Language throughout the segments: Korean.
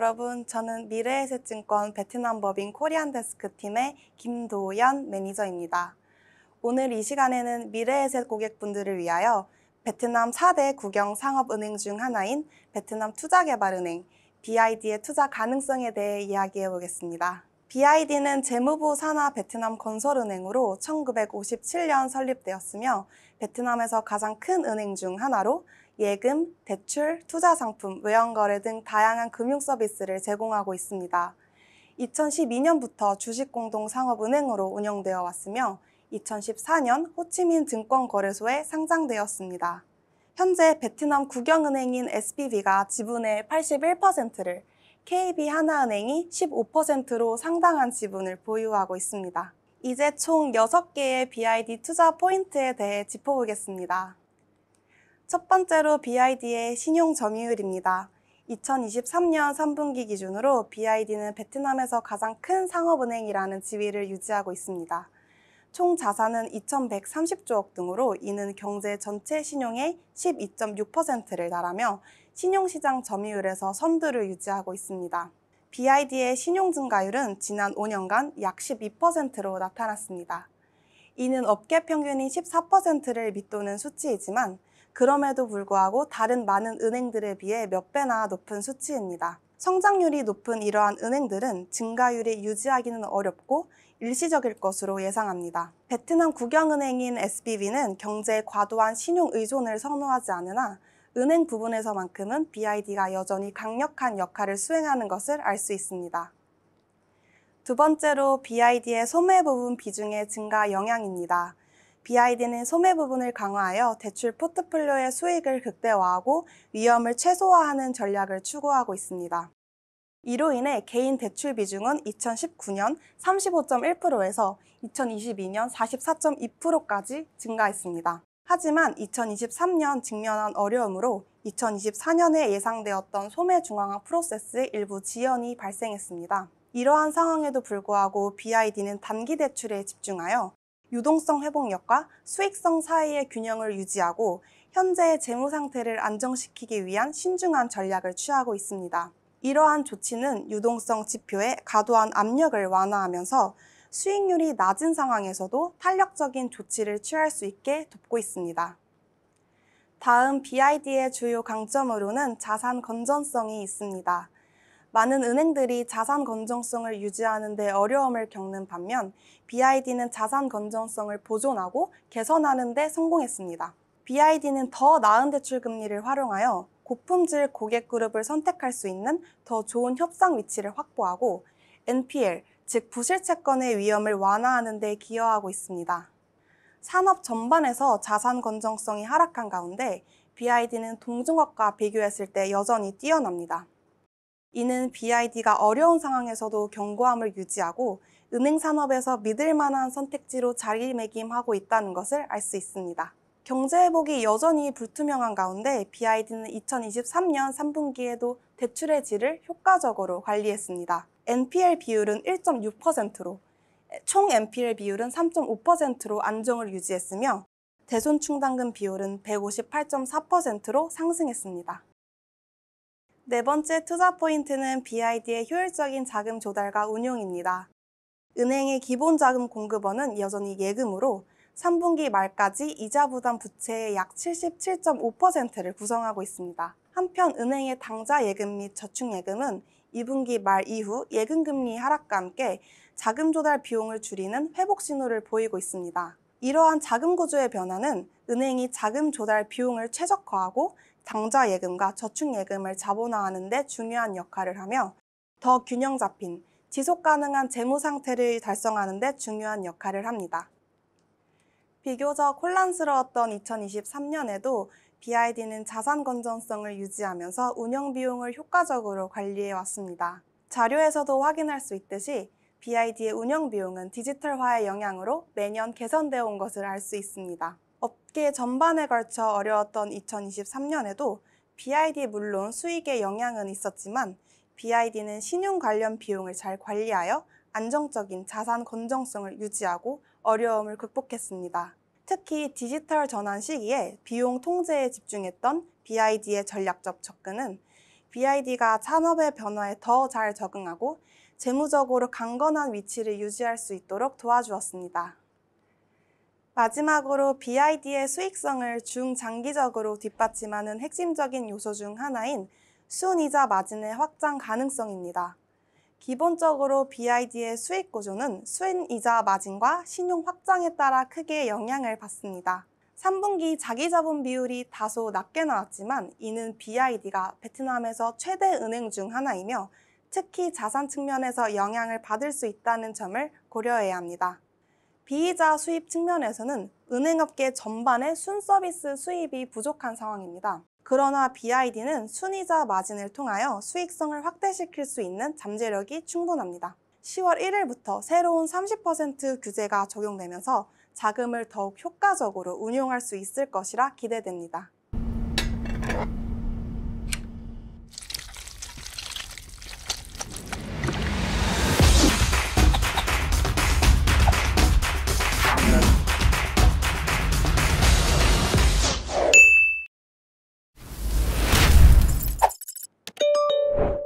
여러분, 저는 미래에셋증권 베트남 법인 코리안 데스크 팀의 김도연 매니저입니다. 오늘 이 시간에는 미래에셋 고객분들을 위하여 베트남 4대 국영 상업은행 중 하나인 베트남 투자개발은행 BID의 투자 가능성에 대해 이야기해 보겠습니다. BID는 재무부 산하 베트남 건설은행으로 1957년 설립되었으며 베트남에서 가장 큰 은행 중 하나로 예금, 대출, 투자상품, 외환거래 등 다양한 금융 서비스를 제공하고 있습니다. 2012년부터 주식공동상업은행으로 운영되어 왔으며 2014년 호치민 증권거래소에 상장되었습니다. 현재 베트남 국영은행인 SBB가 지분의 81%를, KB하나은행이 15%로 상당한 지분을 보유하고 있습니다. 이제 총 6개의 BID 투자 포인트에 대해 짚어보겠습니다. 첫 번째로 BID의 신용 점유율입니다. 2023년 3분기 기준으로 BID는 베트남에서 가장 큰 상업은행이라는 지위를 유지하고 있습니다. 총 자산은 2,130조억 등으로 이는 경제 전체 신용의 12.6%를 달하며 신용시장 점유율에서 선두를 유지하고 있습니다. BID의 신용 증가율은 지난 5년간 약 12%로 나타났습니다. 이는 업계 평균인 14%를 밑도는 수치이지만 그럼에도 불구하고 다른 많은 은행들에 비해 몇 배나 높은 수치입니다. 성장률이 높은 이러한 은행들은 증가율이 유지하기는 어렵고 일시적일 것으로 예상합니다. 베트남 국영은행인 SBB는 경제에 과도한 신용 의존을 선호하지 않으나 은행 부분에서만큼은 BID가 여전히 강력한 역할을 수행하는 것을 알 수 있습니다. 두 번째로 BID의 소매 부분 비중의 증가 영향입니다. BID는 소매 부분을 강화하여 대출 포트폴리오의 수익을 극대화하고 위험을 최소화하는 전략을 추구하고 있습니다. 이로 인해 개인 대출 비중은 2019년 35.1%에서 2022년 44.2%까지 증가했습니다. 하지만 2023년 직면한 어려움으로 2024년에 예상되었던 소매 중앙화 프로세스의 일부 지연이 발생했습니다. 이러한 상황에도 불구하고 BID는 단기 대출에 집중하여 유동성 회복력과 수익성 사이의 균형을 유지하고 현재의 재무 상태를 안정시키기 위한 신중한 전략을 취하고 있습니다. 이러한 조치는 유동성 지표에 과도한 압력을 완화하면서 수익률이 낮은 상황에서도 탄력적인 조치를 취할 수 있게 돕고 있습니다. 다음 BID의 주요 강점으로는 자산 건전성이 있습니다. 많은 은행들이 자산 건전성을 유지하는 데 어려움을 겪는 반면 BID는 자산 건전성을 보존하고 개선하는 데 성공했습니다. BID는 더 나은 대출 금리를 활용하여 고품질 고객 그룹을 선택할 수 있는 더 좋은 협상 위치를 확보하고 NPL, 즉 부실채권의 위험을 완화하는 데 기여하고 있습니다. 산업 전반에서 자산 건전성이 하락한 가운데 BID는 동종업과 비교했을 때 여전히 뛰어납니다. 이는 BID가 어려운 상황에서도 견고함을 유지하고 은행 산업에서 믿을 만한 선택지로 자리매김하고 있다는 것을 알 수 있습니다. 경제 회복이 여전히 불투명한 가운데 BID는 2023년 3분기에도 대출의 질을 효과적으로 관리했습니다. NPL 비율은 1.6%로 총 NPL 비율은 3.5%로 안정을 유지했으며 대손충당금 비율은 158.4%로 상승했습니다. 네 번째 투자 포인트는 BID의 효율적인 자금 조달과 운용입니다. 은행의 기본 자금 공급원은 여전히 예금으로 3분기 말까지 이자 부담 부채의 약 77.5%를 구성하고 있습니다. 한편 은행의 당좌 예금 및 저축 예금은 2분기 말 이후 예금금리 하락과 함께 자금 조달 비용을 줄이는 회복 신호를 보이고 있습니다. 이러한 자금 구조의 변화는 은행이 자금 조달 비용을 최적화하고 당좌 예금과 저축 예금을 자본화하는 데 중요한 역할을 하며 더 균형 잡힌 지속 가능한 재무 상태를 달성하는 데 중요한 역할을 합니다. 비교적 혼란스러웠던 2023년에도 BID는 자산 건전성을 유지하면서 운영 비용을 효과적으로 관리해 왔습니다. 자료에서도 확인할 수 있듯이 BID의 운영 비용은 디지털화의 영향으로 매년 개선되어 온 것을 알 수 있습니다. 업계 전반에 걸쳐 어려웠던 2023년에도 BID 물론 수익에 영향은 있었지만 BID는 신용 관련 비용을 잘 관리하여 안정적인 자산 건전성을 유지하고 어려움을 극복했습니다. 특히 디지털 전환 시기에 비용 통제에 집중했던 BID의 전략적 접근은 BID가 산업의 변화에 더 잘 적응하고 재무적으로 강건한 위치를 유지할 수 있도록 도와주었습니다. 마지막으로 BID의 수익성을 중장기적으로 뒷받침하는 핵심적인 요소 중 하나인 순이자 마진의 확장 가능성입니다. 기본적으로 BID의 수익 구조는 순이자 마진과 신용 확장에 따라 크게 영향을 받습니다. 3분기 자기자본 비율이 다소 낮게 나왔지만 이는 BID가 베트남에서 최대 은행 중 하나이며 특히 자산 측면에서 영향을 받을 수 있다는 점을 고려해야 합니다. 비이자 수입 측면에서는 은행업계 전반의 순서비스 수입이 부족한 상황입니다. 그러나 BID는 순이자 마진을 통하여 수익성을 확대시킬 수 있는 잠재력이 충분합니다. 10월 1일부터 새로운 30% 규제가 적용되면서 자금을 더욱 효과적으로 운용할 수 있을 것이라 기대됩니다.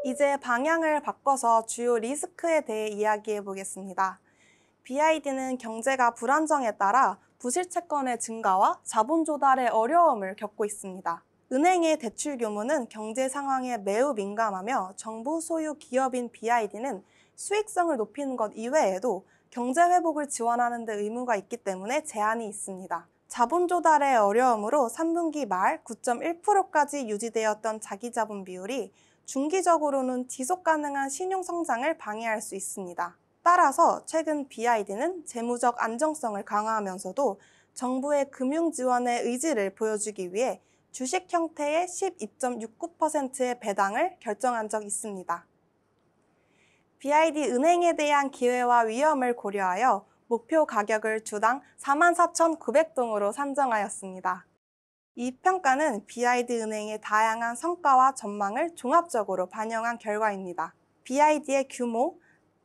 이제 방향을 바꿔서 주요 리스크에 대해 이야기해 보겠습니다. BID는 경제가 불안정에 따라 부실 채권의 증가와 자본 조달의 어려움을 겪고 있습니다. 은행의 대출 규모는 경제 상황에 매우 민감하며 정부 소유 기업인 BID는 수익성을 높이는 것 이외에도 경제 회복을 지원하는 데 의무가 있기 때문에 제한이 있습니다. 자본 조달의 어려움으로 3분기 말 9.1%까지 유지되었던 자기자본 비율이 중기적으로는 지속 가능한 신용 성장을 방해할 수 있습니다. 따라서 최근 BID는 재무적 안정성을 강화하면서도 정부의 금융 지원의 의지를 보여주기 위해 주식 형태의 12.69%의 배당을 결정한 적이 있습니다. BID 은행에 대한 기회와 위험을 고려하여 목표 가격을 주당 44,900동으로 산정하였습니다. 이 평가는 BID 은행의 다양한 성과와 전망을 종합적으로 반영한 결과입니다. BID의 규모,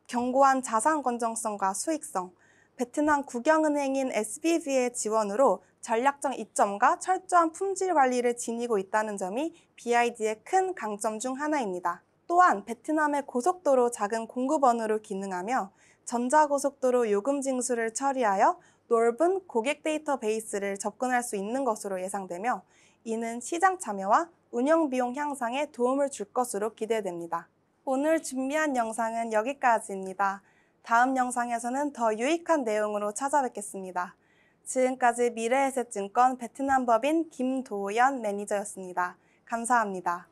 견고한 자산 건전성과 수익성, 베트남 국영은행인 SBB의 지원으로 전략적 이점과 철저한 품질 관리를 지니고 있다는 점이 BID의 큰 강점 중 하나입니다. 또한 베트남의 고속도로 자금 공급원으로 기능하며 전자고속도로 요금 징수를 처리하여 넓은 고객 데이터베이스를 접근할 수 있는 것으로 예상되며 이는 시장 참여와 운영 비용 향상에 도움을 줄 것으로 기대됩니다. 오늘 준비한 영상은 여기까지입니다. 다음 영상에서는 더 유익한 내용으로 찾아뵙겠습니다. 지금까지 미래에셋증권 베트남법인 김도연 매니저였습니다. 감사합니다.